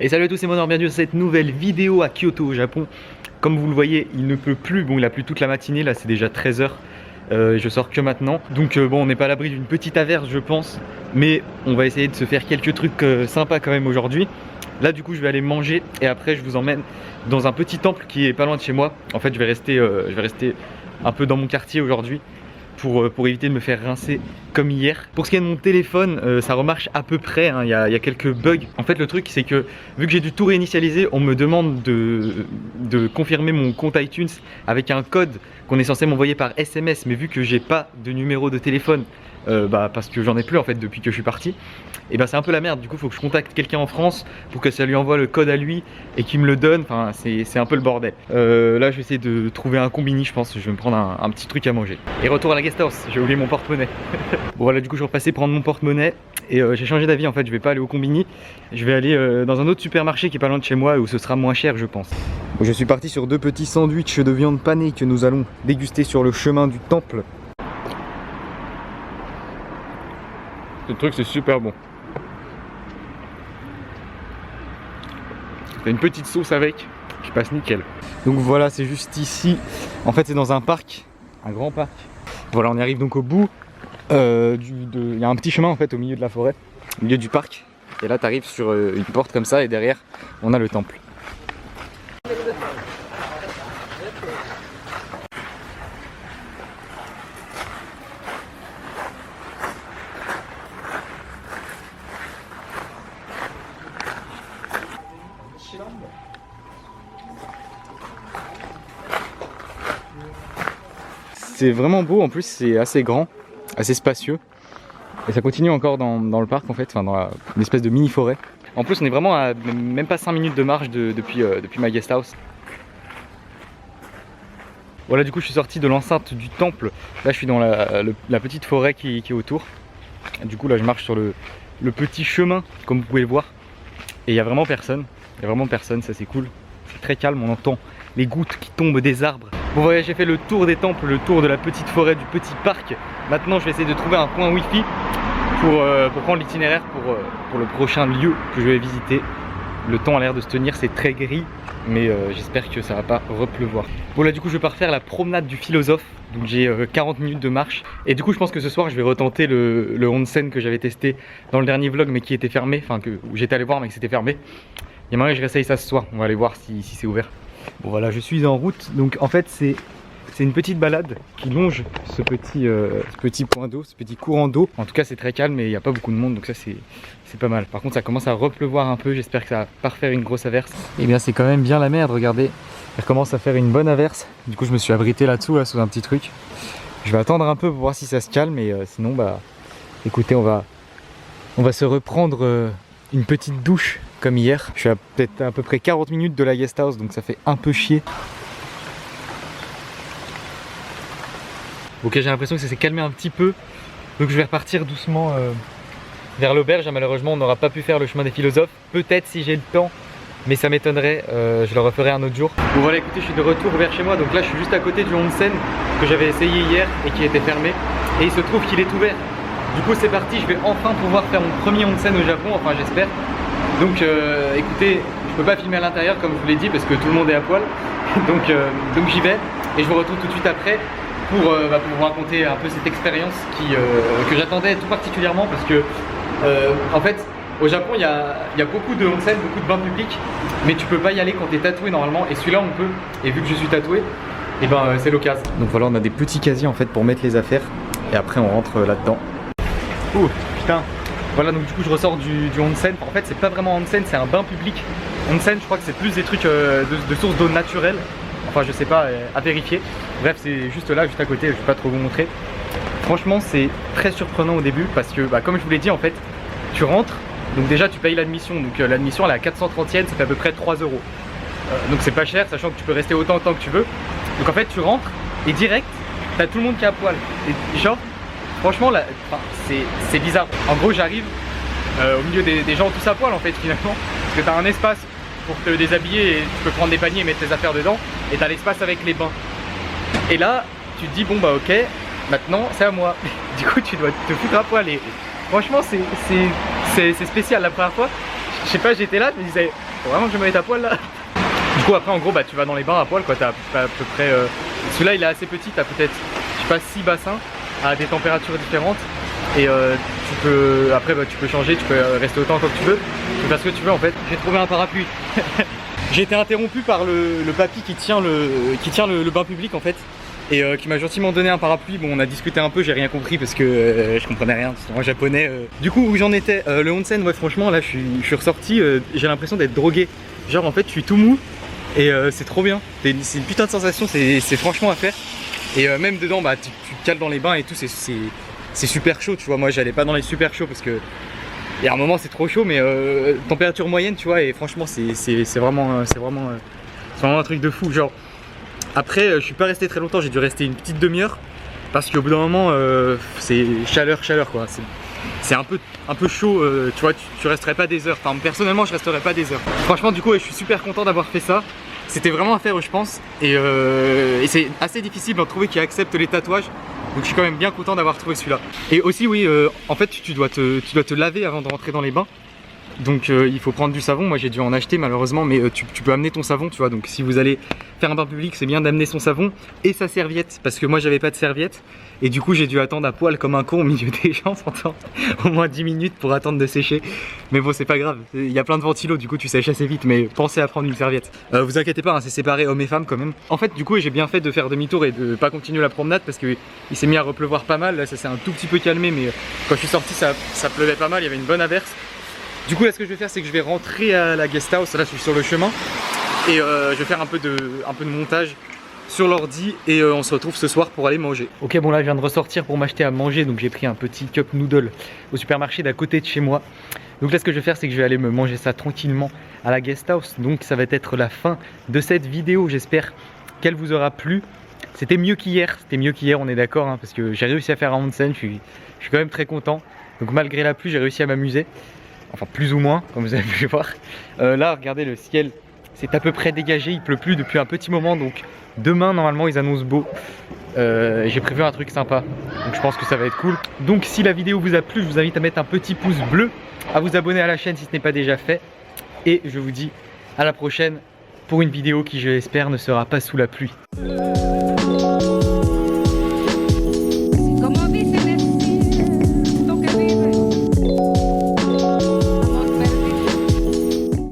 Et salut à tous, c'est Monor, bienvenue dans cette nouvelle vidéo à Kyoto au Japon. Comme vous le voyez, il ne pleut plus, bon il a plu toute la matinée, là c'est déjà 13 h. Je sors que maintenant, donc bon on n'est pas à l'abri d'une petite averse je pense. Mais on va essayer de se faire quelques trucs sympas quand même aujourd'hui. Là du coup je vais aller manger et après je vous emmène dans un petit temple qui est pas loin de chez moi. En fait je vais rester un peu dans mon quartier aujourd'hui pour éviter de me faire rincer comme hier. Pour ce qui est de mon téléphone, ça remarche à peu près, hein. Il y a quelques bugs. En fait le truc c'est que vu que j'ai dû tout réinitialiser, on me demande de confirmer mon compte iTunes avec un code qu'on est censé m'envoyer par SMS. Mais vu que j'ai pas de numéro de téléphone, parce que j'en ai plus en fait depuis que je suis parti, et c'est un peu la merde. Du coup faut que je contacte quelqu'un en France pour que ça lui envoie le code à lui et qu'il me le donne. Enfin c'est un peu le bordel. Là je vais essayer de trouver un combini, je pense. Je vais me prendre un petit truc à manger. Et retour à la guest house, j'ai oublié mon porte-monnaie. Bon voilà, du coup je suis repassé prendre mon porte-monnaie et j'ai changé d'avis en fait. Je vais pas aller au combini, je vais aller dans un autre supermarché qui est pas loin de chez moi où ce sera moins cher je pense. Bon, je suis parti sur 2 petits sandwichs de viande panée que nous allons déguster sur le chemin du temple. Ce truc c'est super bon. T'as une petite sauce avec qui passe nickel. Donc voilà, c'est juste ici. En fait c'est dans un parc, un grand parc. Voilà, on y arrive donc au bout. Il y a un petit chemin en fait au milieu de la forêt, au milieu du parc. Et là tu arrives sur une porte comme ça et derrière on a le temple. C'est vraiment beau, en plus c'est assez grand, assez spacieux. Et ça continue encore dans le parc en fait, enfin dans une espèce de mini forêt. En plus on est vraiment à même pas 5 minutes de marche depuis ma guest house. Voilà, du coup je suis sorti de l'enceinte du temple. Là je suis dans la petite forêt qui est autour. Du coup là je marche sur le petit chemin comme vous pouvez le voir. Et il n'y a vraiment personne, ça c'est cool. C'est très calme, on entend les gouttes qui tombent des arbres. Bon voilà, j'ai fait le tour des temples, le tour de la petite forêt, du petit parc. Maintenant je vais essayer de trouver un point wifi pour prendre l'itinéraire pour le prochain lieu que je vais visiter. Le temps a l'air de se tenir, c'est très gris, mais j'espère que ça va pas repleuvoir. Bon là du coup je vais partir la promenade du philosophe, donc j'ai 40 minutes de marche. Et du coup je pense que ce soir je vais retenter le onsen que j'avais testé dans le dernier vlog mais qui était fermé, enfin où j'étais allé voir mais que c'était fermé. Il y a moyen que je réessaye ça ce soir, on va aller voir si c'est ouvert. Bon voilà, je suis en route, donc en fait c'est une petite balade qui longe ce petit point d'eau, ce petit courant d'eau. En tout cas c'est très calme et il n'y a pas beaucoup de monde, donc ça c'est pas mal. Par contre ça commence à repleuvoir un peu, j'espère que ça va pas refaire une grosse averse. Et bien c'est quand même bien la merde, regardez, elle commence à faire une bonne averse. Du coup je me suis abrité là-dessous, là, sous un petit truc. Je vais attendre un peu pour voir si ça se calme et sinon écoutez on va se reprendre une petite douche comme hier. Je suis à peut-être à peu près 40 minutes de la guest house, donc ça fait un peu chier. Ok, j'ai l'impression que ça s'est calmé un petit peu, donc je vais repartir doucement vers l'auberge. Malheureusement on n'aura pas pu faire le chemin des philosophes, peut-être si j'ai le temps, mais ça m'étonnerait, je le referai un autre jour. Bon voilà, écoutez, je suis de retour vers chez moi, donc là je suis juste à côté du onsen que j'avais essayé hier et qui était fermé, et il se trouve qu'il est ouvert. Du coup c'est parti, je vais enfin pouvoir faire mon premier onsen au Japon, enfin j'espère. Donc écoutez, je peux pas filmer à l'intérieur comme je vous l'ai dit parce que tout le monde est à poil. donc j'y vais et je vous retrouve tout de suite après pour vous raconter un peu cette expérience que j'attendais tout particulièrement parce que en fait au Japon il y a beaucoup de onsen, beaucoup de bains publics, mais tu peux pas y aller quand tu es tatoué normalement, et celui-là on peut, et vu que je suis tatoué, et c'est l'occasion. Donc voilà, on a des petits casiers en fait pour mettre les affaires et après on rentre là-dedans. Ouh putain. Voilà, donc du coup je ressors du onsen. En fait c'est pas vraiment onsen, c'est un bain public. Onsen je crois que c'est plus des trucs de source d'eau naturelle. Enfin je sais pas, à vérifier. Bref c'est juste là, juste à côté, je vais pas trop vous montrer. Franchement c'est très surprenant au début parce que comme je vous l'ai dit en fait, tu rentres, donc déjà tu payes l'admission. Donc l'admission elle est à 430 yens, ça fait à peu près 3 €. Donc c'est pas cher, sachant que tu peux rester autant de temps que tu veux. Donc en fait tu rentres et direct t'as tout le monde qui est à poil. Et genre franchement là, c'est bizarre. En gros j'arrive au milieu des gens tous à poil en fait finalement. Parce que t'as un espace pour te déshabiller et tu peux prendre des paniers et mettre tes affaires dedans. Et t'as l'espace avec les bains. Et là tu te dis bon ok, maintenant c'est à moi. Du coup tu dois te foutre à poil et franchement c'est spécial. La première fois, je sais pas, j'étais là, je me disais Faut vraiment que je me mette à poil là. Du coup après en gros bah tu vas dans les bains à poil quoi, t'as à peu près celui-là il est assez petit, t'as peut-être je sais pas 6 bassins à des températures différentes et tu peux après bah, tu peux changer, tu peux rester autant que tu veux, tu peux faire ce que tu veux en fait. J'ai trouvé un parapluie. J'ai été interrompu par le papy qui tient le bain public en fait et qui m'a gentiment donné un parapluie. Bon on a discuté un peu, j'ai rien compris parce que je comprenais rien, c'était en japonais. Du coup où j'en étais, le onsen, ouais franchement là je suis ressorti, j'ai l'impression d'être drogué. Genre en fait je suis tout mou et c'est trop bien, c'est une putain de sensation, c'est franchement à faire. Et même dedans bah tu te cales dans les bains et tout, c'est super chaud tu vois. Moi j'allais pas dans les super chauds parce que et à un moment c'est trop chaud, mais température moyenne tu vois, et franchement c'est vraiment un truc de fou. Genre après je suis pas resté très longtemps, j'ai dû rester une petite demi-heure parce qu'au bout d'un moment c'est chaleur quoi, c'est un peu chaud, tu vois, tu resterais pas des heures, enfin personnellement je resterais pas des heures. Franchement du coup ouais, je suis super content d'avoir fait ça, c'était vraiment à faire je pense, et c'est assez difficile d'en trouver qui acceptent les tatouages. Donc je suis quand même bien content d'avoir trouvé celui-là. Et aussi oui, en fait tu dois te laver avant de rentrer dans les bains. Donc il faut prendre du savon, moi j'ai dû en acheter malheureusement, mais tu peux amener ton savon tu vois. Donc si vous allez faire un bain public, c'est bien d'amener son savon et sa serviette, parce que moi j'avais pas de serviette. Et du coup j'ai dû attendre à poil comme un con au milieu des gens pendant au moins 10 minutes pour attendre de sécher. Mais bon c'est pas grave, il y a plein de ventilos, du coup tu sèches assez vite, mais pensez à prendre une serviette. Vous inquiétez pas, hein, c'est séparé hommes et femmes quand même. En fait du coup j'ai bien fait de faire demi-tour et de pas continuer la promenade parce qu'il s'est mis à repleuvoir pas mal. Là ça s'est un tout petit peu calmé, mais quand je suis sorti ça pleuvait pas mal, il y avait une bonne averse. Du coup là ce que je vais faire c'est que je vais rentrer à la guest house, là je suis sur le chemin. Et je vais faire un peu de montage sur l'ordi et on se retrouve ce soir pour aller manger. Ok bon là je viens de ressortir pour m'acheter à manger, donc j'ai pris un petit cup noodle au supermarché d'à côté de chez moi. Donc là ce que je vais faire c'est que je vais aller me manger ça tranquillement à la guest house. Donc ça va être la fin de cette vidéo, j'espère qu'elle vous aura plu. C'était mieux qu'hier, on est d'accord hein, parce que j'ai réussi à faire un onsen, je suis quand même très content. Donc malgré la pluie j'ai réussi à m'amuser. Enfin plus ou moins comme vous avez pu voir. Là regardez le ciel, c'est à peu près dégagé, il pleut plus depuis un petit moment, donc demain normalement ils annoncent beau. J'ai prévu un truc sympa, donc je pense que ça va être cool. Donc si la vidéo vous a plu, je vous invite à mettre un petit pouce bleu, à vous abonner à la chaîne si ce n'est pas déjà fait. Et je vous dis à la prochaine pour une vidéo qui je l'espère ne sera pas sous la pluie.